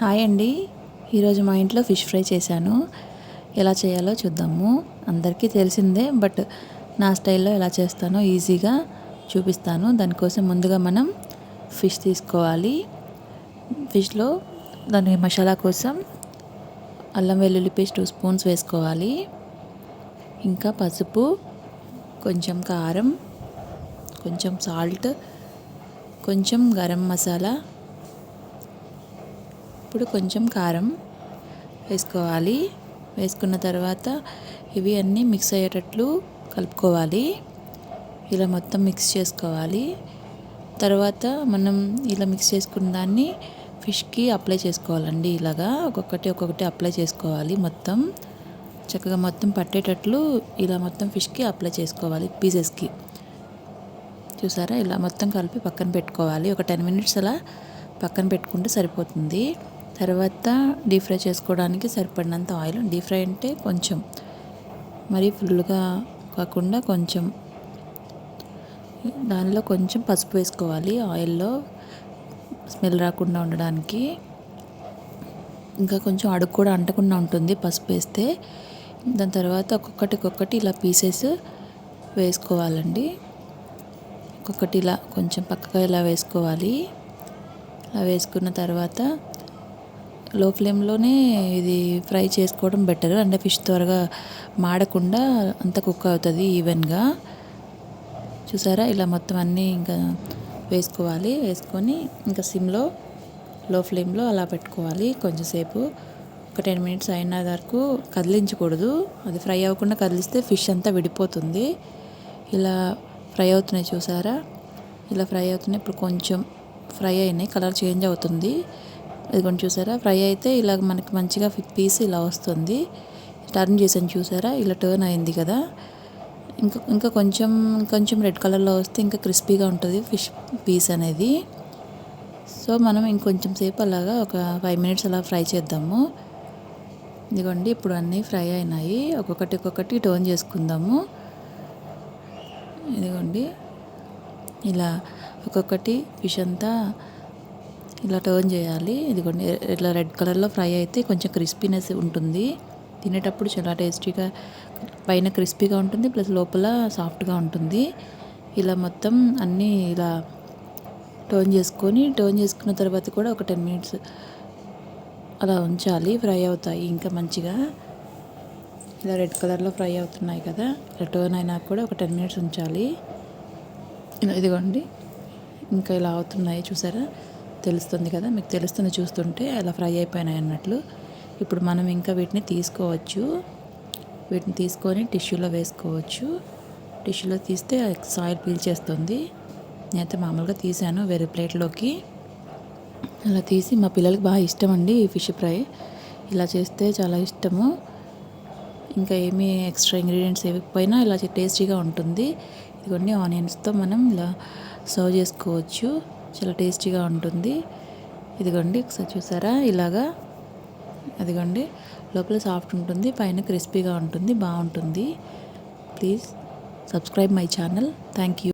Hi అండి. ఈరోజు మా ఇంట్లో ఫిష్ ఫ్రై చేశాను. ఎలా చేయాలో చూద్దాము. అందరికీ తెలిసిందే, బట్ నా స్టైల్లో ఎలా చేస్తానో ఈజీగా చూపిస్తాను. దానికోసం ముందుగా మనం ఫిష్ తీసుకోవాలి. ఫిష్లో దాని మసాలా కోసం అల్లం వెల్లుల్లి పేస్ట్ 2 స్పూన్స్ వేసుకోవాలి. ఇంకా పసుపు, కొంచెం కారం, కొంచెం సాల్ట్, కొంచెం గరం మసాలా, ఇప్పుడు కొంచెం కారం వేసుకోవాలి. వేసుకున్న తర్వాత ఇవి అన్నీ మిక్స్ అయ్యేటట్లు కలుపుకోవాలి. ఇలా మొత్తం మిక్స్ చేసుకోవాలి. తర్వాత మనం ఇలా మిక్స్ చేసుకున్న దాన్ని ఫిష్కి అప్లై చేసుకోవాలండి. ఇలాగా ఒక్కొక్కటి అప్లై చేసుకోవాలి. మొత్తం చక్కగా మొత్తం పట్టేటట్లు ఇలా మొత్తం ఫిష్కి అప్లై చేసుకోవాలి. పీసెస్కి చూసారా, ఇలా మొత్తం కలిపి పక్కన పెట్టుకోవాలి. ఒక 10 minutes అలా పక్కన పెట్టుకుంటే సరిపోతుంది. తర్వాత డీప్ ఫ్రై చేసుకోవడానికి సరిపడినంత ఆయిల్, డీప్ ఫ్రై అంటే కొంచెం మరీ ఫుల్గా కాకుండా కొంచెం, దానిలో కొంచెం పసుపు వేసుకోవాలి ఆయిల్లో స్మెల్ రాకుండా ఉండడానికి. ఇంకా కొంచెం అడుగు కూడా అంటకుండా ఉంటుంది పసుపు వేస్తే. దాని తర్వాత ఒక్కొక్కటి ఇలా పీసెస్ వేసుకోవాలండి. ఒక్కొక్కటి ఇలా కొంచెం పక్కగా ఇలా వేసుకోవాలి. అలా వేసుకున్న తర్వాత లో ఫ్లేమ్లోనే ఇది ఫ్రై చేసుకోవడం బెటర్. అంటే ఫిష్ త్వరగా మాడకుండా అంత కుక్ అవుతుంది ఈవెన్గా. చూసారా, ఇలా మొత్తం అన్నీ ఇంకా వేసుకోవాలి. వేసుకొని ఇంకా సిమ్లో లో ఫ్లేమ్లో అలా పెట్టుకోవాలి కొంచెంసేపు. ఒక 10 minutes అయిన వరకు కదిలించకూడదు. అది ఫ్రై అవ్వకుండా కదిలిస్తే ఫిష్ అంతా విడిపోతుంది. ఇలా ఫ్రై అవుతున్నాయి చూసారా, ఇలా ఫ్రై అవుతున్నాయి. ఇప్పుడు కొంచెం ఫ్రై అయినాయి, కలర్ చేంజ్ అవుతుంది. అది కొంచెం చూసారా, ఫ్రై అయితే ఇలా మనకి మంచిగా పీస్ ఇలా వస్తుంది. టర్న్ చేసాను చూసారా, ఇలా టర్న్ అయింది కదా. ఇంకా కొంచెం రెడ్ కలర్లో వస్తే ఇంకా క్రిస్పీగా ఉంటుంది ఫిష్ పీస్ అనేది. సో మనం ఇంకొంచెం సేపు అలాగా ఒక 5 minutes అలా ఫ్రై చేద్దాము. ఇదిగోండి, ఇప్పుడు అన్నీ ఫ్రై అయినాయి. ఒక్కొక్కటి టర్న్ చేసుకుందాము. ఇదిగోండి, ఇలా ఒక్కొక్కటి ఫిష్ అంతా ఇలా టర్న్ చేయాలి. ఇదిగోండి, ఇట్లా రెడ్ కలర్లో ఫ్రై అయితే కొంచెం క్రిస్పీనెస్ ఉంటుంది. తినేటప్పుడు చాలా టేస్టీగా, పైన క్రిస్పీగా ఉంటుంది, ప్లస్ లోపల సాఫ్ట్గా ఉంటుంది. ఇలా మొత్తం అన్నీ ఇలా టర్న్ చేసుకున్న తర్వాత కూడా ఒక 10 minutes అలా ఉంచాలి. ఫ్రై అవుతాయి ఇంకా మంచిగా. ఇలా రెడ్ కలర్లో ఫ్రై అవుతున్నాయి కదా, ఇలా టర్న్ అయినా కూడా ఒక 10 minutes ఉంచాలి. ఇదిగోండి, ఇంకా ఇలా అవుతున్నాయి చూసారా, తెలుస్తుంది కదా, మీకు తెలుస్తుంది చూస్తుంటే అలా ఫ్రై అయిపోయినాయి అన్నట్లు. ఇప్పుడు మనం ఇంకా వీటిని తీసుకొని టిష్యూలో వేసుకోవచ్చు. టిష్యూలో తీస్తే సాయిల్ పీల్చేస్తుంది. నేనైతే మామూలుగా తీసాను వేరే ప్లేట్లోకి. అలా తీసి, మా పిల్లలకి బాగా ఇష్టం అండి ఈ ఫిష్ ఫ్రై. ఇలా చేస్తే చాలా ఇష్టము. ఇంకా ఏమీ ఎక్స్ట్రా ఇంగ్రీడియంట్స్ వేయకపోయినా ఇలా టేస్టీగా ఉంటుంది. ఇదిగోండి, ఆనియన్స్తో మనం ఇలా సర్వ్ చేసుకోవచ్చు. చాలా టేస్టీగా ఉంటుంది. ఇదిగోండి, ఒకసారి చూసారా ఇలాగా. అదిగోండి, లోపల సాఫ్ట్ ఉంటుంది, పైన క్రిస్పీగా ఉంటుంది, బాగుంటుంది. Please subscribe my channel. Thank you.